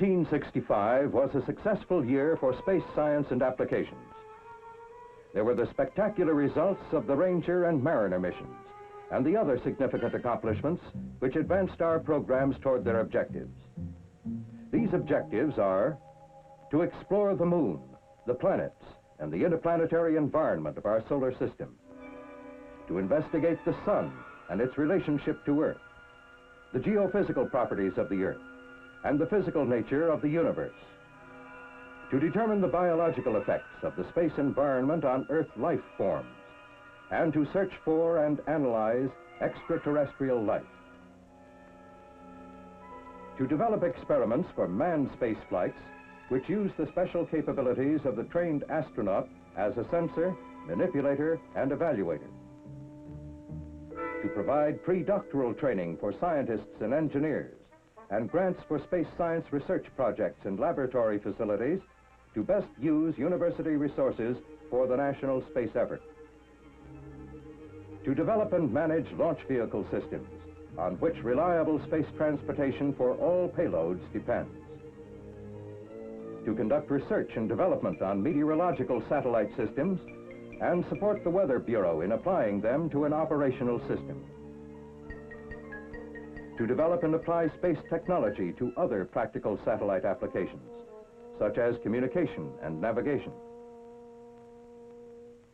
1965 was a successful year for space science and applications. There were the spectacular results of the Ranger and Mariner missions and the other significant accomplishments which advanced our programs toward their objectives. These objectives are to explore the moon, the planets, and the interplanetary environment of our solar system, to investigate the sun and its relationship to Earth, the geophysical properties of the Earth, and the physical nature of the universe, to determine the biological effects of the space environment on Earth life forms, and to search for and analyze extraterrestrial life, to develop experiments for manned space flights which use the special capabilities of the trained astronaut as a sensor, manipulator, and evaluator, to provide pre-doctoral training for scientists and engineers, and grants for space science research projects and laboratory facilities to best use university resources for the national space effort, to develop and manage launch vehicle systems on which reliable space transportation for all payloads depends, to conduct research and development on meteorological satellite systems and support the Weather Bureau in applying them to an operational system, to develop and apply space technology to other practical satellite applications, such as communication and navigation.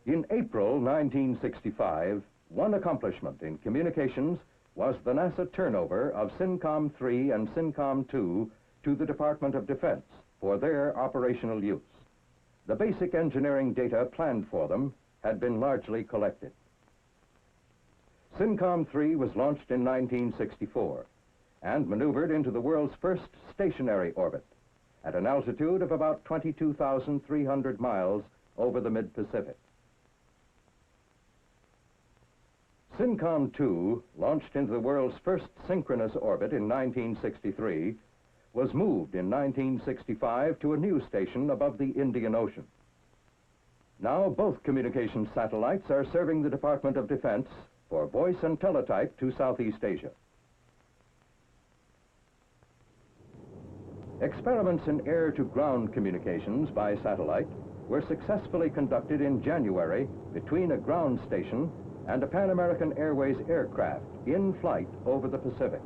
In April 1965, one accomplishment in communications was the NASA turnover of SYNCOM-3 and SYNCOM-2 to the Department of Defense for their operational use. The basic engineering data planned for them had been largely collected. SYNCOM-3 was launched in 1964 and maneuvered into the world's first stationary orbit at an altitude of about 22,300 miles over the mid-Pacific. SYNCOM-2, launched into the world's first synchronous orbit in 1963, was moved in 1965 to a new station above the Indian Ocean. Now both communications satellites are serving the Department of Defense for voice and teletype to Southeast Asia. Experiments in air-to-ground communications by satellite were successfully conducted in January between a ground station and a Pan American Airways aircraft in flight over the Pacific.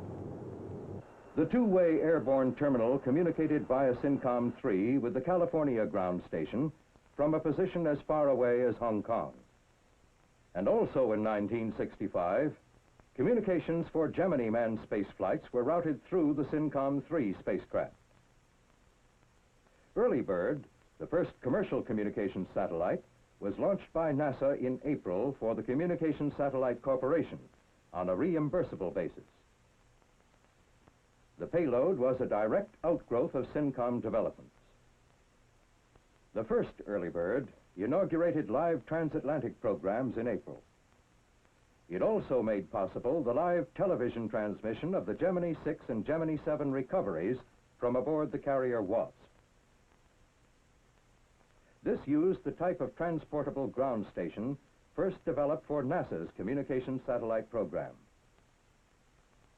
The two-way airborne terminal communicated via SYNCOM-3 with the California ground station from a position as far away as Hong Kong. And also in 1965, communications for Gemini manned space flights were routed through the SYNCOM-3 spacecraft. Early Bird, the first commercial communications satellite, was launched by NASA in April for the Communications Satellite Corporation on a reimbursable basis. The payload was a direct outgrowth of SYNCOM developments. The first Early Bird inaugurated live transatlantic programs in April. It also made possible the live television transmission of the Gemini 6 and Gemini 7 recoveries from aboard the carrier Wasp. This used the type of transportable ground station first developed for NASA's communications satellite program.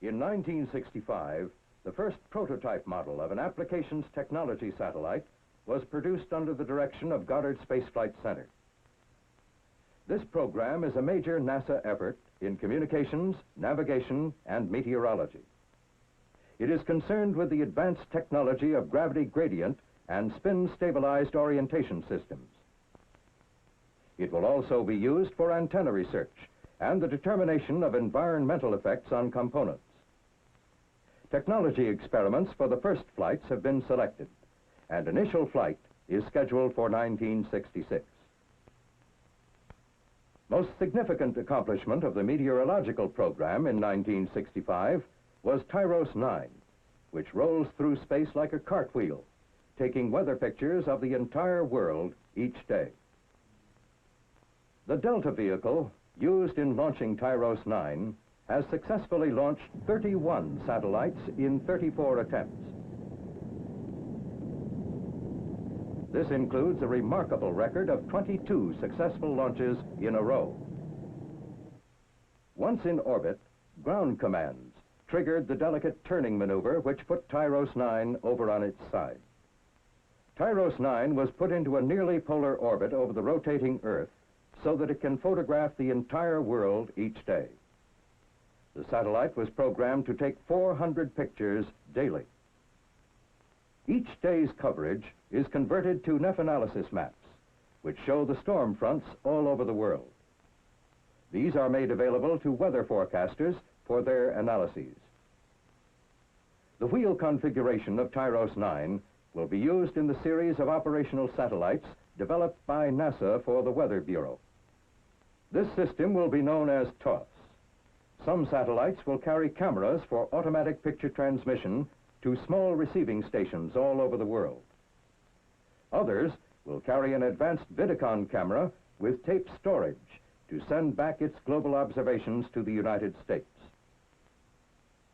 In 1965, the first prototype model of an applications technology satellite was produced under the direction of Goddard Space Flight Center. This program is a major NASA effort in communications, navigation, and meteorology. It is concerned with the advanced technology of gravity gradient and spin-stabilized orientation systems. It will also be used for antenna research and the determination of environmental effects on components. Technology experiments for the first flights have been selected, and initial flight is scheduled for 1966. Most significant accomplishment of the meteorological program in 1965 was TIROS 9, which rolls through space like a cartwheel, taking weather pictures of the entire world each day. The Delta vehicle, used in launching TIROS 9, has successfully launched 31 satellites in 34 attempts. This includes a remarkable record of 22 successful launches in a row. Once in orbit, ground commands, triggered the delicate turning maneuver which put Tyros 9 over on its side. Tyros 9 was put into a nearly polar orbit over the rotating Earth so that it can photograph the entire world each day. The satellite was programmed to take 400 pictures daily. Each day's coverage is converted to neph-analysis maps, which show the storm fronts all over the world. These are made available to weather forecasters for their analyses. The wheel configuration of Tyros 9 will be used in the series of operational satellites developed by NASA for the Weather Bureau. This system will be known as TOS. Some satellites will carry cameras for automatic picture transmission to small receiving stations all over the world. Others will carry an advanced Vidicon camera with tape storage to send back its global observations to the United States.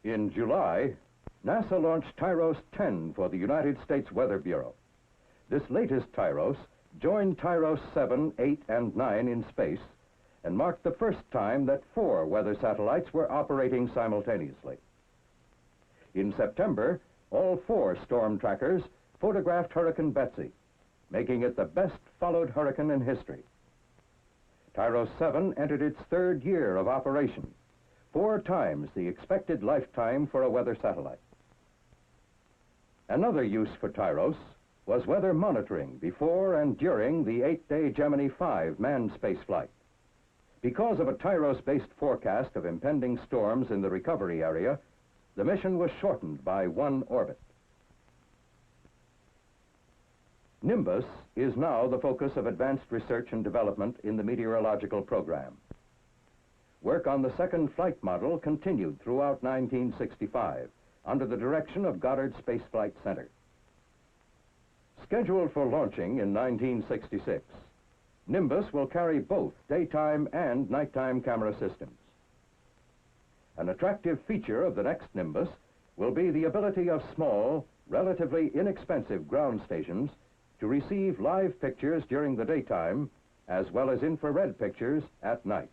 In July, NASA launched Tyros 10 for the United States Weather Bureau. This latest Tyros joined Tyros 7, 8, and 9 in space and marked the first time that 4 weather satellites were operating simultaneously. In September, all 4 storm trackers photographed Hurricane Betsy, making it the best followed hurricane in history. Tyros 7 entered its 3rd year of operation, 4 times the expected lifetime for a weather satellite. Another use for Tyros was weather monitoring before and during the 8-day Gemini 5 manned spaceflight. Because of a Tyros-based forecast of impending storms in the recovery area, the mission was shortened by 1 orbit. Nimbus is now the focus of advanced research and development in the meteorological program. Work on the 2nd flight model continued throughout 1965 under the direction of Goddard Space Flight Center. Scheduled for launching in 1966, Nimbus will carry both daytime and nighttime camera systems. An attractive feature of the next Nimbus will be the ability of small, relatively inexpensive ground stations to receive live pictures during the daytime as well as infrared pictures at night.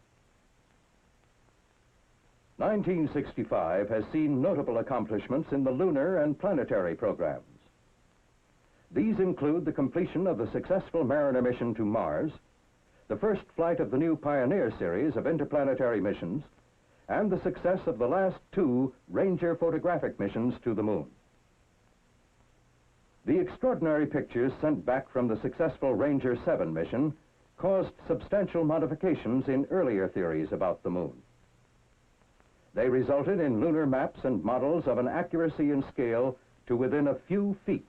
1965 has seen notable accomplishments in the lunar and planetary programs. These include the completion of the successful Mariner mission to Mars, the first flight of the new Pioneer series of interplanetary missions, and the success of the last 2 Ranger photographic missions to the Moon. The extraordinary pictures sent back from the successful Ranger 7 mission caused substantial modifications in earlier theories about the Moon. They resulted in lunar maps and models of an accuracy and scale to within a few feet.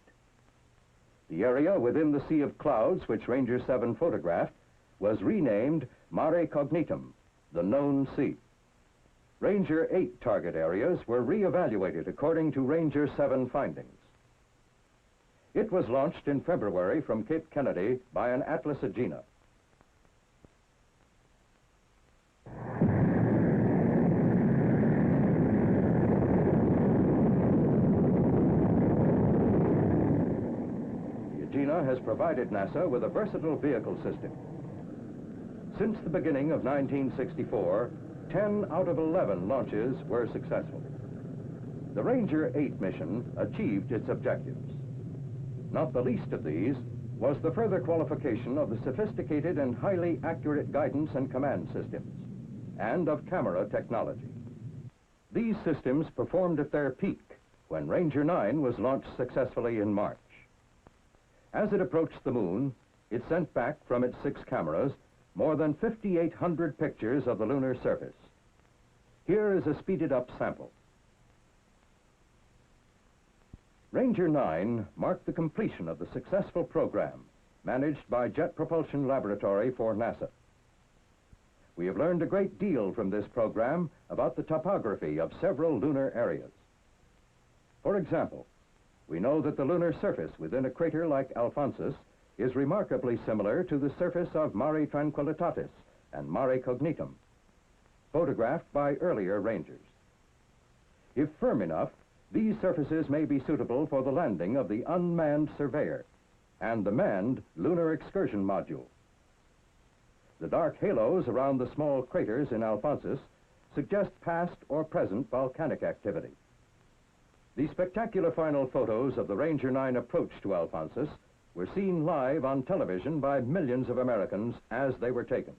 The area within the sea of clouds which Ranger 7 photographed was renamed Mare Cognitum, the known sea. Ranger 8 target areas were re-evaluated according to Ranger 7 findings. It was launched in February from Cape Kennedy by an Atlas Agena. The Agena has provided NASA with a versatile vehicle system. Since the beginning of 1964, 10 out of 11 launches were successful. The Ranger 8 mission achieved its objectives. Not the least of these was the further qualification of the sophisticated and highly accurate guidance and command systems, and of camera technology. These systems performed at their peak when Ranger 9 was launched successfully in March. As it approached the Moon, it sent back from its 6 cameras more than 5,800 pictures of the lunar surface. Here is a speeded-up sample. Ranger 9 marked the completion of the successful program managed by Jet Propulsion Laboratory for NASA. We have learned a great deal from this program about the topography of several lunar areas. For example, we know that the lunar surface within a crater like Alphonsus is remarkably similar to the surface of Mare Tranquillitatis and Mare Cognitum, photographed by earlier Rangers. If firm enough, these surfaces may be suitable for the landing of the unmanned Surveyor and the manned Lunar Excursion Module. The dark halos around the small craters in Alphonsus suggest past or present volcanic activity. The spectacular final photos of the Ranger 9 approach to Alphonsus were seen live on television by millions of Americans as they were taken.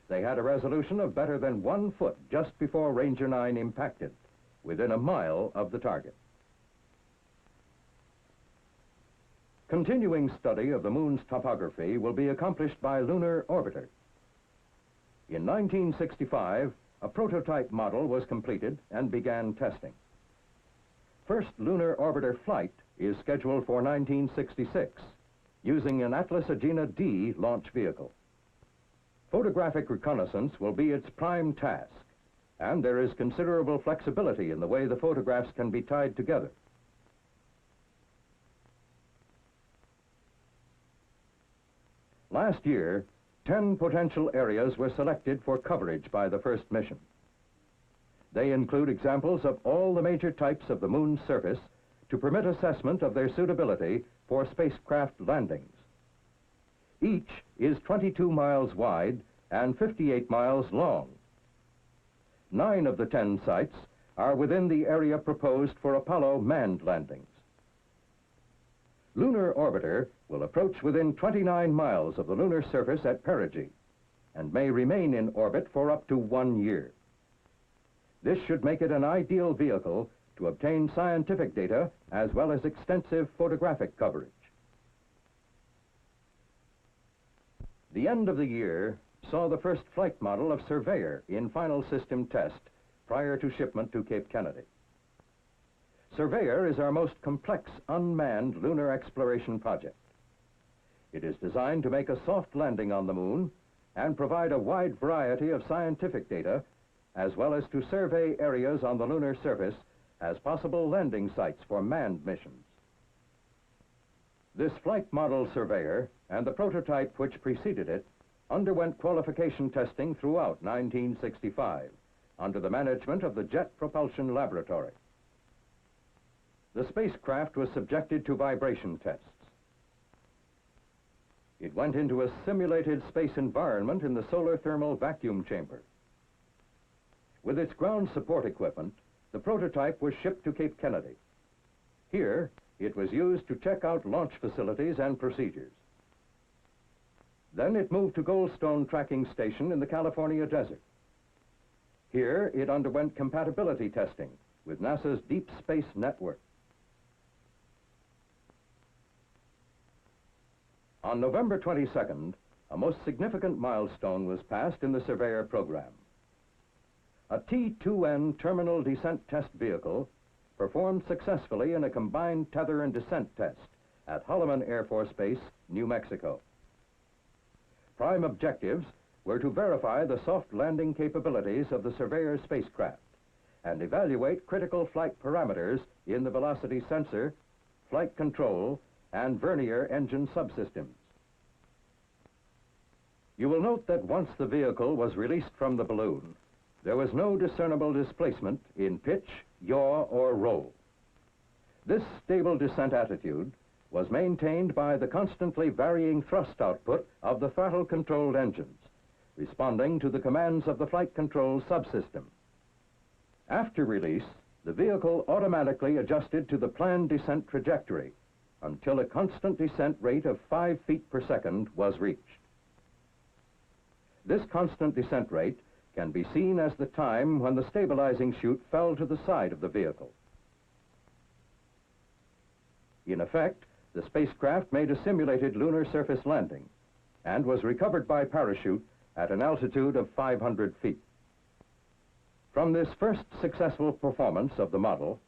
They had a resolution of better than 1 foot just before Ranger 9 impacted, within a mile of the target. Continuing study of the moon's topography will be accomplished by Lunar Orbiter. In 1965, a prototype model was completed and began testing. First Lunar Orbiter flight is scheduled for 1966, using an Atlas Agena D launch vehicle. Photographic reconnaissance will be its prime task, and there is considerable flexibility in the way the photographs can be tied together. Last year, 10 potential areas were selected for coverage by the first mission. They include examples of all the major types of the moon's surface to permit assessment of their suitability for spacecraft landings. Each is 22 miles wide and 58 miles long. 9 of the 10 sites are within the area proposed for Apollo manned landings. Lunar Orbiter will approach within 29 miles of the lunar surface at perigee and may remain in orbit for up to 1 year. This should make it an ideal vehicle to obtain scientific data as well as extensive photographic coverage. The end of the year saw the first flight model of Surveyor in final system test prior to shipment to Cape Kennedy. Surveyor is our most complex unmanned lunar exploration project. It is designed to make a soft landing on the moon and provide a wide variety of scientific data, as well as to survey areas on the lunar surface as possible landing sites for manned missions. This flight model Surveyor and the prototype which preceded it underwent qualification testing throughout 1965 under the management of the Jet Propulsion Laboratory. The spacecraft was subjected to vibration tests. It went into a simulated space environment in the solar thermal vacuum chamber. With its ground support equipment, the prototype was shipped to Cape Kennedy. Here, it was used to check out launch facilities and procedures. Then it moved to Goldstone Tracking Station in the California desert. Here, it underwent compatibility testing with NASA's Deep Space Network. On November 22nd, a most significant milestone was passed in the Surveyor program. A T-2N terminal descent test vehicle performed successfully in a combined tether and descent test at Holloman Air Force Base, New Mexico. Prime objectives were to verify the soft landing capabilities of the Surveyor spacecraft and evaluate critical flight parameters in the velocity sensor, flight control, and vernier engine subsystems. You will note that once the vehicle was released from the balloon, there was no discernible displacement in pitch, yaw, or roll. This stable descent attitude was maintained by the constantly varying thrust output of the throttle-controlled engines, responding to the commands of the flight control subsystem. After release, the vehicle automatically adjusted to the planned descent trajectory until a constant descent rate of 5 feet per second was reached. This constant descent rate can be seen as the time when the stabilizing chute fell to the side of the vehicle. In effect, the spacecraft made a simulated lunar surface landing and was recovered by parachute at an altitude of 500 feet. From this first successful performance of the model,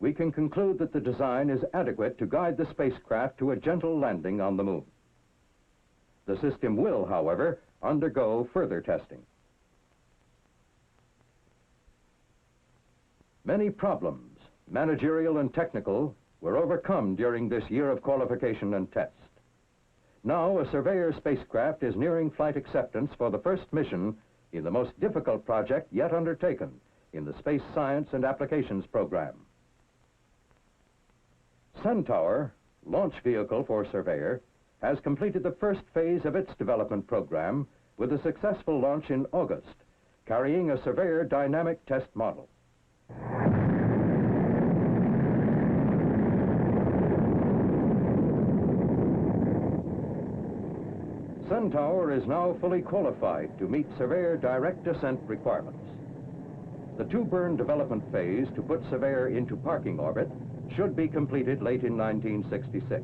we can conclude that the design is adequate to guide the spacecraft to a gentle landing on the moon. The system will, however, undergo further testing. Many problems, managerial and technical, were overcome during this year of qualification and test. Now, a Surveyor spacecraft is nearing flight acceptance for the first mission in the most difficult project yet undertaken in the Space Science and Applications program. Centaur, launch vehicle for Surveyor, has completed the first phase of its development program with a successful launch in August, carrying a Surveyor dynamic test model. Centaur is now fully qualified to meet Surveyor direct descent requirements. The two-burn development phase to put Surveyor into parking orbit should be completed late in 1966.